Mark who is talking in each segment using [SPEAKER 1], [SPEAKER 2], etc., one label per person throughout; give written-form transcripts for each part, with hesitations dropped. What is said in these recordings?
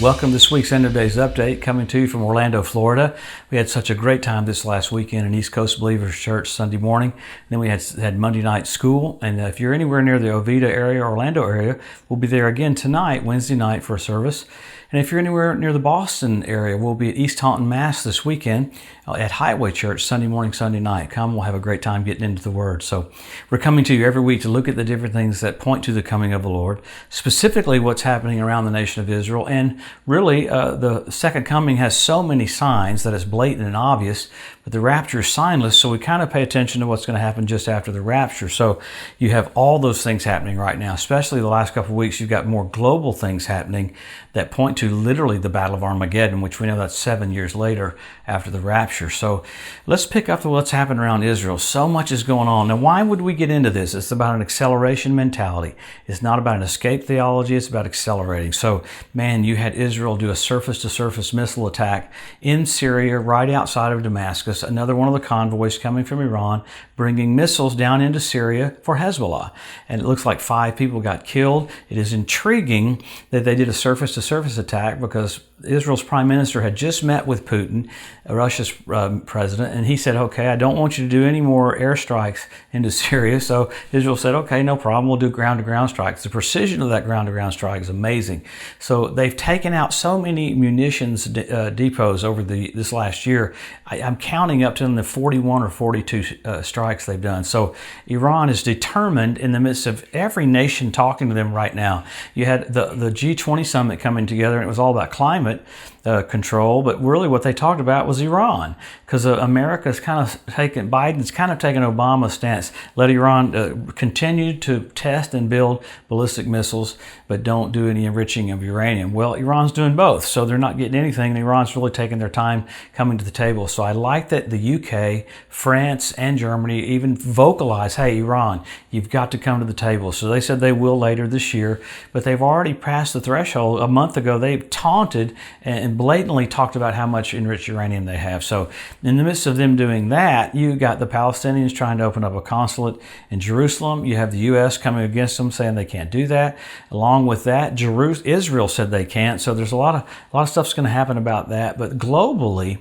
[SPEAKER 1] Welcome to this week's End of Days Update, coming to you from Orlando, Florida. We had such a great time this last weekend in East Coast Believers Church Sunday morning. Then we had Monday night school. And if you're anywhere near the Oviedo area, Orlando area, we'll be there again tonight, Wednesday night, for a service. And if you're anywhere near the Boston area, we'll be at East Taunton, Mass. this weekend at Highway Church, Sunday morning, Sunday night. Come, we'll have a great time getting into the Word. So we're coming to you every week to look at the different things that point to the coming of the Lord, specifically what's happening around the nation of Israel. And really, the second coming has so many signs that it's blatant and obvious, but the rapture is signless, so we kind of pay attention to what's going to happen just after the rapture. So you have all those things happening right now, especially the last couple of weeks. You've got more global things happening that point to literally the Battle of Armageddon, which we know that's 7 years later after the rapture. So let's pick up to what's happened around Israel. So much is going on. Now, why would we get into this? It's about an acceleration mentality. It's not about an escape theology. It's about accelerating. So, man, you had Israel do a surface-to-surface missile attack in Syria, right outside of Damascus. Another one of the convoys coming from Iran, bringing missiles down into Syria for Hezbollah. And it looks like 5 people got killed. It is intriguing that they did a surface-to-surface attack because Israel's prime minister had just met with Putin, Russia's president, and he said, okay, I don't want you to do any more airstrikes into Syria. So Israel said, okay, no problem. We'll do ground-to-ground strikes. The precision of that ground-to-ground strike is amazing. So they've taken out so many munitions depots over this last year. I'm counting up to the 41 or 42 strikes they've done. So Iran is determined in the midst of every nation talking to them right now. You had the G20 summit coming together, and it was all about climate control, but really what they talked about was Iran, because Biden's kind of taken Obama's stance. Let Iran continue to test and build ballistic missiles, but don't do any enriching of uranium. Well, Iran's doing both, so they're not getting anything, and Iran's really taking their time coming to the table. So I like that the UK, France, and Germany even vocalize, hey, Iran, you've got to come to the table. So they said they will later this year, but they've already passed the threshold. A month ago, they taunted and blatantly talked about how much enriched uranium they have. So in the midst of them doing that, you got the Palestinians trying to open up a consulate in Jerusalem. You have the U.S. coming against them, saying they can't do that. Along with that, Israel said they can't. So there's a lot of stuff's going to happen about that. But globally,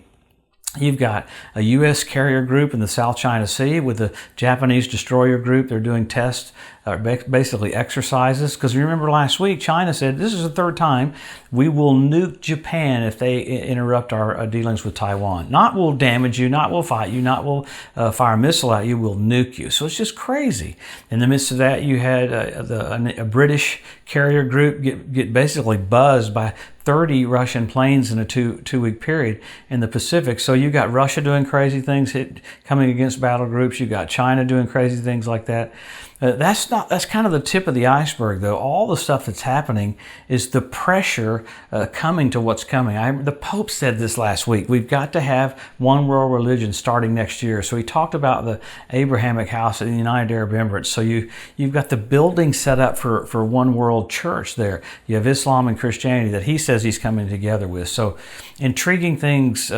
[SPEAKER 1] you've got a U.S. carrier group in the South China Sea with the Japanese destroyer group. They're doing tests, basically exercises. Because remember last week, China said, this is the third time we will nuke Japan if they interrupt our dealings with Taiwan. Not will damage you, not will fight you, not will fire a missile at you, will nuke you. So it's just crazy. In the midst of that, you had a British carrier group get basically buzzed by 30 Russian planes in a two-week period in the Pacific. So you got Russia doing crazy things, coming against battle groups. You got China doing crazy things like that. That's kind of the tip of the iceberg, though. All the stuff that's happening is the pressure coming to what's coming. The Pope said this last week. We've got to have one world religion starting next year. So he talked about the Abrahamic house in the United Arab Emirates. So you've got the building set up for one world church there. You have Islam and Christianity that he says he's coming together with. So intriguing things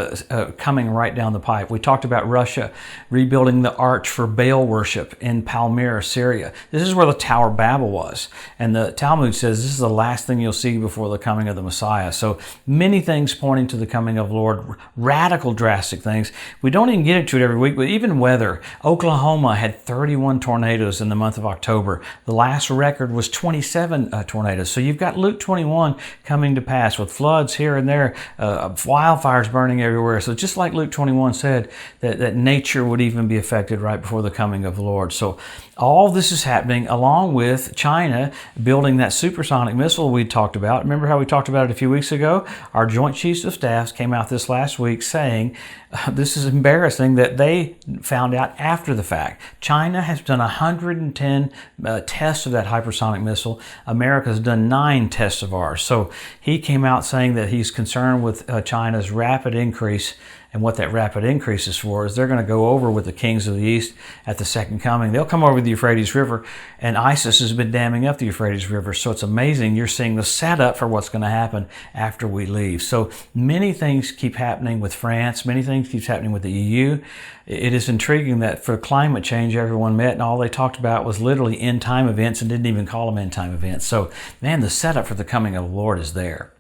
[SPEAKER 1] coming right down the pipe. We talked about Russia rebuilding the arch for Baal worship in Palmyra, Syria. This is where the Tower of Babel was. And the Talmud says this is the last thing you'll see before the coming of the Messiah. So many things pointing to the coming of the Lord, radical, drastic things. We don't even get into it every week, but even weather. Oklahoma had 31 tornadoes in the month of October. The last record was 27 tornadoes. So you've got Luke 21 coming to pass with floods here and there, wildfires burning everywhere. So just like Luke 21 said, that nature would even be affected right before the coming of the Lord. So all this is happening along with China building that supersonic missile we talked about. Remember how we talked about it a few weeks ago? Our Joint Chiefs of Staff came out this last week saying this is embarrassing that they found out after the fact. China has done 110 tests of that hypersonic missile. America's done 9 tests of ours. So he came out saying that he's concerned with China's rapid increase. And what that rapid increase is for is they're going to go over with the kings of the East at the second coming. They'll come over the Euphrates River, and ISIS has been damming up the Euphrates River. So it's amazing. You're seeing the setup for what's going to happen after we leave. So many things keep happening with France. Many things keep happening with the EU. It is intriguing that for climate change, everyone met, and all they talked about was literally end-time events and didn't even call them end-time events. So, man, the setup for the coming of the Lord is there.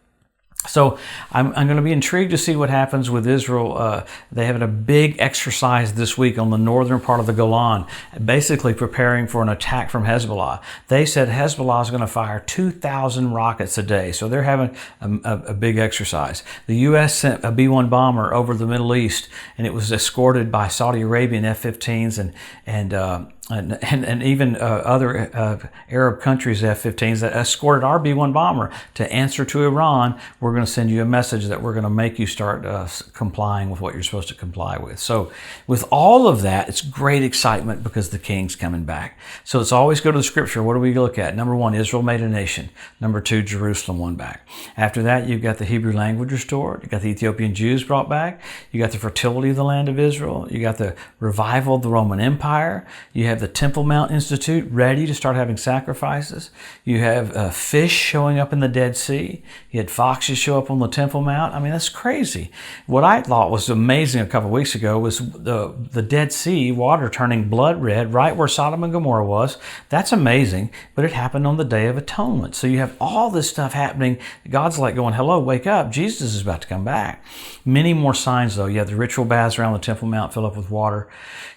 [SPEAKER 1] So I'm going to be intrigued to see what happens with Israel. They have a big exercise this week on the northern part of the Golan, basically preparing for an attack from Hezbollah. They said Hezbollah is going to fire 2,000 rockets a day. So they're having a big exercise. The U.S. sent a B-1 bomber over the Middle East, and it was escorted by Saudi Arabian F-15s and even other Arab countries' F-15s that escorted our B-1 bomber to answer to Iran. We're going to send you a message that we're going to make you start complying with what you're supposed to comply with. So with all of that, it's great excitement because the king's coming back. So let's always go to the scripture. What do we look at? Number one, Israel made a nation. Number two, Jerusalem won back. After that, you've got the Hebrew language restored. You've got the Ethiopian Jews brought back. You got the fertility of the land of Israel. You got the revival of the Roman Empire. You have the Temple Mount Institute ready to start having sacrifices. You have fish showing up in the Dead Sea. You had foxes show up on the Temple Mount. I mean, that's crazy. What I thought was amazing a couple of weeks ago was the Dead Sea water turning blood red right where Sodom and Gomorrah was. That's amazing, but it happened on the Day of Atonement. So you have all this stuff happening. God's like going, hello, wake up. Jesus is about to come back. Many more signs, though. You have the ritual baths around the Temple Mount fill up with water.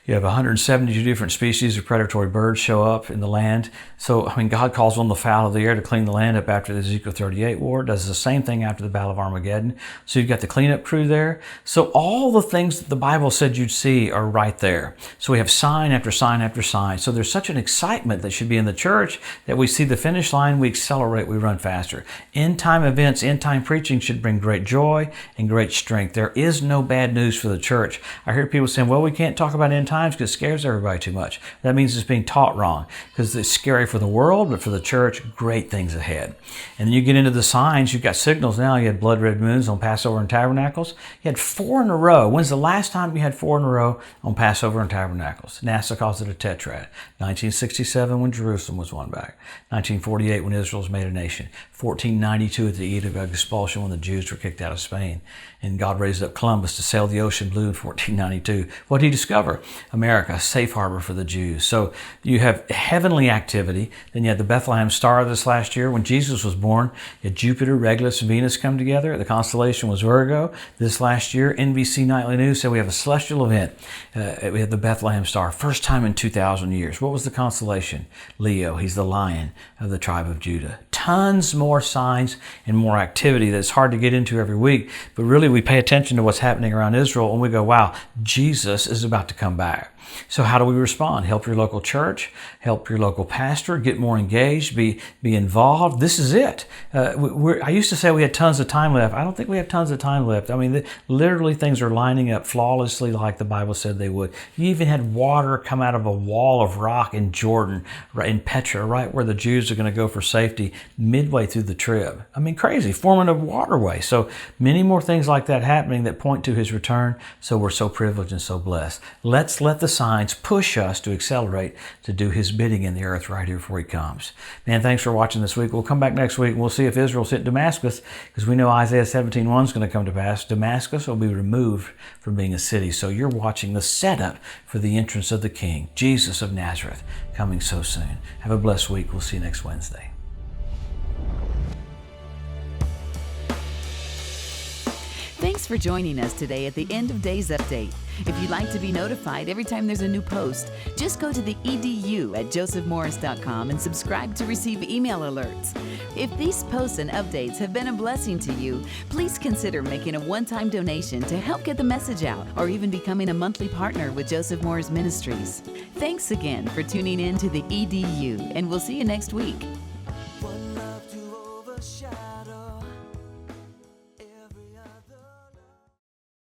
[SPEAKER 1] You have 172 different species of predatory birds show up in the land. So, I mean, God calls on the fowl of the air to clean the land up after the Ezekiel 38 war. Does the same thing after the Battle of Armageddon. So you've got the cleanup crew there. So all the things that the Bible said you'd see are right there. So we have sign after sign after sign. So there's such an excitement that should be in the church that we see the finish line, we accelerate, we run faster. End time events, end time preaching should bring great joy and great strength. There is no bad news for the church. I hear people saying, well, we can't talk about end times because it scares everybody too much. That means it's being taught wrong because it's scary for the world, but for the church, great things ahead. And then you get into the signs. You've got signals now. You had blood red moons on Passover and Tabernacles. You had 4 in a row. When's the last time you had 4 in a row on Passover and Tabernacles? NASA calls it a tetrad. 1967 when Jerusalem was won back. 1948 when Israel was made a nation. 1492 at the Edict of Expulsion when the Jews were kicked out of Spain. And God raised up Columbus to sail the ocean blue in 1492. What did he discover? America, a safe harbor for the Jews. So you have heavenly activity. Then you had the Bethlehem star this last year when Jesus was born. You had Jupiter, Regulus, and Venus come together. The constellation was Virgo. This last year, NBC Nightly News said we have a celestial event. We had the Bethlehem star, first time in 2,000 years. What was the constellation? Leo. He's the lion of the tribe of Judah. Tons more signs and more activity that's hard to get into every week. But really, we pay attention to what's happening around Israel and we go, wow, Jesus is about to come back. So how do we respond? Help your local church, help your local pastor, get more engaged, be involved. This is it. I used to say we had tons of time left. I don't think we have tons of time left. I mean, literally things are lining up flawlessly like the Bible said they would. You even had water come out of a wall of rock in Jordan, right in Petra, right where the Jews are going to go for safety midway through the trib. I mean, crazy, forming a waterway. So many more things like that happening that point to his return. So we're so privileged and so blessed. Let's let the signs push us to accelerate to do his bidding in the earth right here before he comes. Man, thanks for watching this week. We'll come back next week and we'll see if Israel's hit Damascus because we know Isaiah 17:1 is going to come to pass. Damascus will be removed from being a city. So you're watching the setup for the entrance of the King, Jesus of Nazareth, coming so soon. Have a blessed week. We'll see you next Wednesday.
[SPEAKER 2] Thanks for joining us today at the End of Days Update. If you'd like to be notified every time there's a new post, just go to the edu at josephmorris.com and subscribe to receive email alerts. If these posts and updates have been a blessing to you, please consider making a one-time donation to help get the message out or even becoming a monthly partner with Joseph Morris Ministries. Thanks again for tuning in to the EDU, and we'll see you next week.
[SPEAKER 3] One love to overshadow